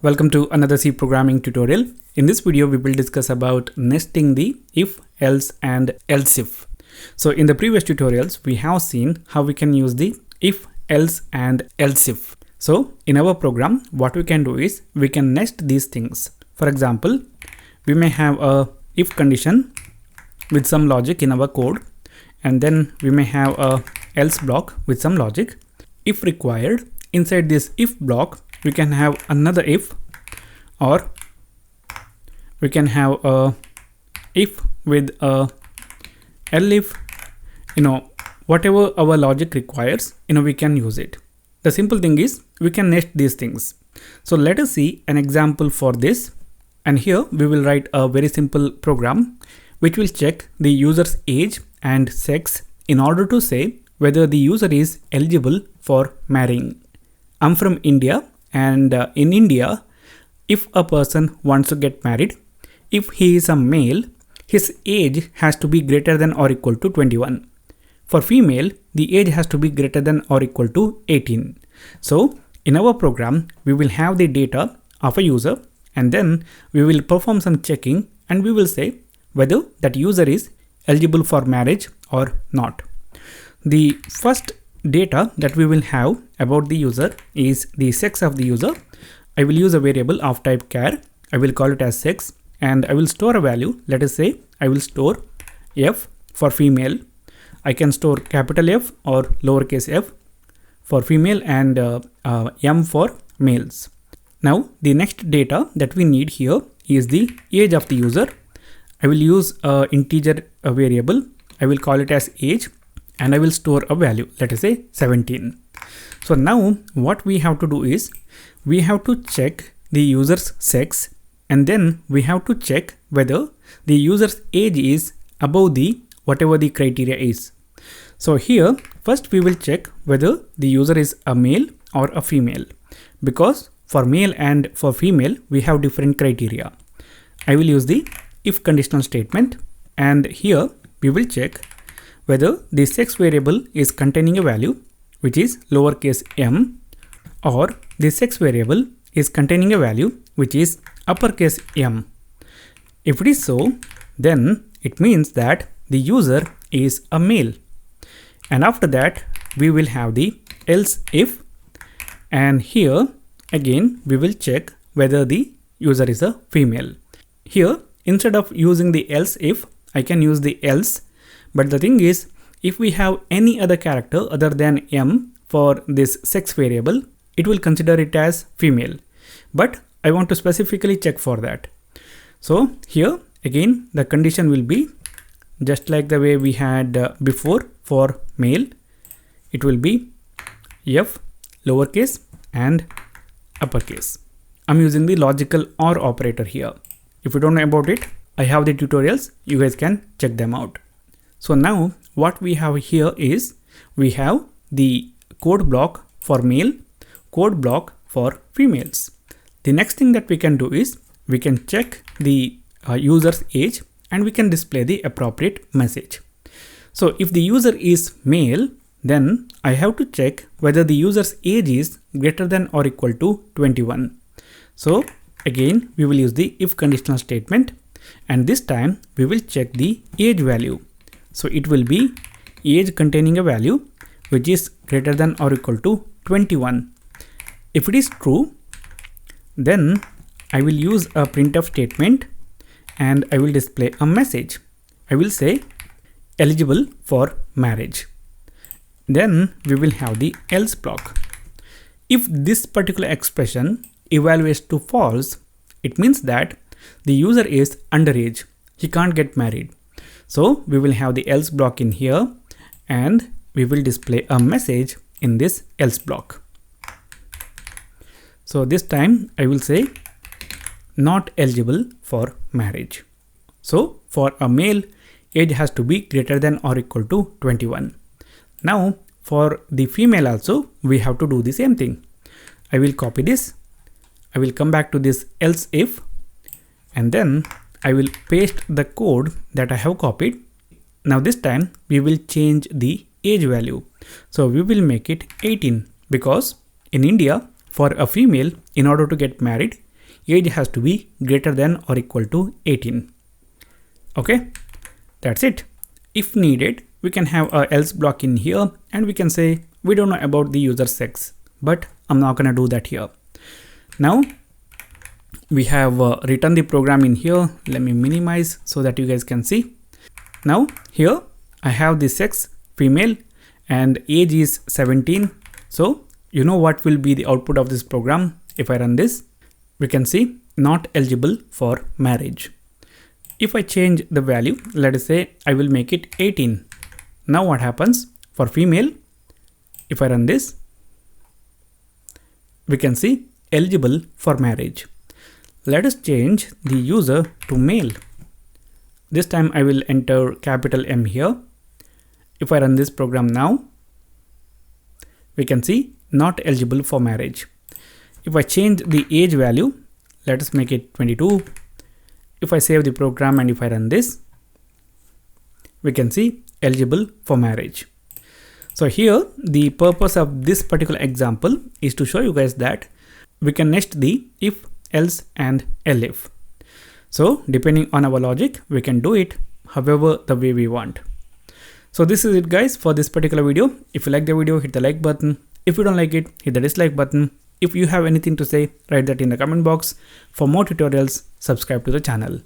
Welcome to another C programming tutorial. In this video, we will discuss about nesting the if, else and else if. So in the previous tutorials, we have seen how we can use the if, else and else if. So in our program, what we can do is we can nest these things. For example, we may have a if condition with some logic in our code, and then we may have a else block with some logic. If required, inside this if block, we can have another if, or we can have a if with a elif, whatever our logic requires, we can use it. The simple thing is we can nest these things. So let us see an example for this. And here we will write a very simple program which will check the user's age and sex in order to say whether the user is eligible for marrying. I'm from India, and in India, if a person wants to get married, if he is a male, his age has to be greater than or equal to 21. For female, the age has to be greater than or equal to 18. So in our program, we will have the data of a user, and then we will perform some checking and we will say whether that user is eligible for marriage or not. The first data that we will have about the user is the sex of the user. I will use a variable of type char. I will call it as sex, and I will store a value. Let us say I will store F for female. I can store capital F or lowercase f for female, and M for males. Now the next data that we need here is the age of the user. I will use an integer variable. I will call it as age, and I will store a value, let us say 17. So now what we have to do is we have to check the user's sex, and then we have to check whether the user's age is above the whatever the criteria is. So here first we will check whether the user is a male or a female, because for male and for female we have different criteria. I will use the if conditional statement, and here we will check whether the sex variable is containing a value which is lowercase m, or the sex variable is containing a value which is uppercase M. If it is so, then it means that the user is a male. And after that, we will have the else if, and here again we will check whether the user is a female. Here, instead of using the else if, I can use the else. But the thing is, if we have any other character other than M for this sex variable, it will consider it as female. But I want to specifically check for that. So here again, the condition will be just like the way we had before for male. It will be F, lowercase and uppercase. I'm using the logical OR operator here. If you don't know about it, I have the tutorials. You guys can check them out. So now what we have here is we have the code block for male, code block for females. The next thing that we can do is we can check the user's age, and we can display the appropriate message. So if the user is male, then I have to check whether the user's age is greater than or equal to 21. So again, we will use the if conditional statement, and this time we will check the age value. So it will be age containing a value which is greater than or equal to 21. If it is true, then I will use a printf statement, and I will display a message. I will say eligible for marriage. Then we will have the else block. If this particular expression evaluates to false, it means that the user is underage. He can't get married. So we will have the else block in here, and we will display a message in this else block. So this time I will say not eligible for marriage. So for a male, age has to be greater than or equal to 21. Now for the female also, we have to do the same thing. I will copy this. I will come back to this else if, and then I will paste the code that I have copied. Now this time we will change the age value. So we will make it 18, because in India, for a female, in order to get married, age has to be greater than or equal to 18. Okay, that's it. If needed, we can have a else block in here and we can say we don't know about the user sex, but I'm not gonna do that here. Now we have written the program in here. Let me minimize so that you guys can see. Now here I have the sex female and age is 17. So you know what will be the output of this program. If I run this, we can see not eligible for marriage. If I change the value, let us say I will make it 18. Now what happens for female? If I run this, we can see eligible for marriage. Let us change the user to male. This time I will enter capital M here. If I run this program now, we can see not eligible for marriage. If I change the age value, let us make it 22. If I save the program and if I run this, we can see eligible for marriage. So here the purpose of this particular example is to show you guys that we can nest the if, else and elif. So depending on our logic, we can do it however the way we want. So this is it guys for this particular video. If you like the video, hit the like button. If you don't like it, hit the dislike button. If you have anything to say, write that in the comment box. For more tutorials, subscribe to the channel.